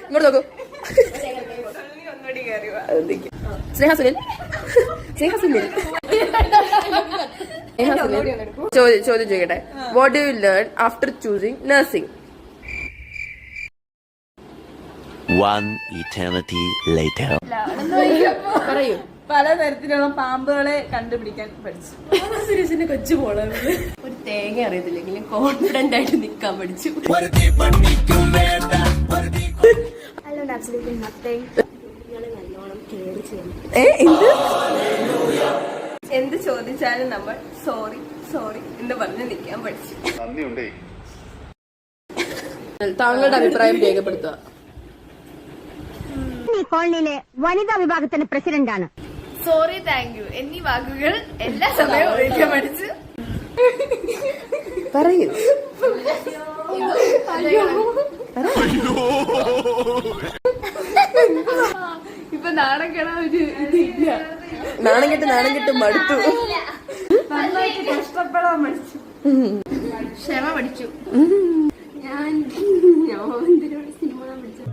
ഇങ്ങോട്ട് നോക്കൂ. സ്നേഹ സുനിൽ ചോദ്യം ചോദിക്കട്ടെ. What do you learn after choosing nursing? One eternity later. പറയൂ. പലതരത്തിലുള്ള പാമ്പുകളെ കണ്ടുപിടിക്കാൻ പഠിച്ചു. സുരേഷിന്റെ കൊച്ചു പോള ഒരു തേങ്ങ അറിയത്തില്ലെങ്കിലും കോൺഫിഡന്റ് ആയിട്ട് നിക്കാൻ പഠിച്ചു. എന്ത് ചോദിച്ചാലും നമ്മൾ സോറി സോറി എന്ന് പറഞ്ഞ് നിൽക്കാൻ പഠിച്ചു. താങ്കളുടെ അഭിപ്രായം രേഖപ്പെടുത്തുക. ഈ കോളനിയിലെ വനിതാ വിഭാഗത്തിന്റെ പ്രസിഡന്റാണ്. സോറി, താങ്ക് യു എന്നീ വാക്കുകൾ എല്ലാ സമയവും ഉപയോഗിക്കാൻ പഠിച്ചു. പറയൂ. ഇപ്പൊ നാണം കേടാൻ ഒരു ഇതില്ല. നാണം കെട്ട് മടുത്തു. നന്നായിട്ട് കഷ്ടപ്പെടാൻ പഠിച്ചു. ക്ഷമ പഠിച്ചു. ഞാൻ സിനിമ പഠിച്ചു.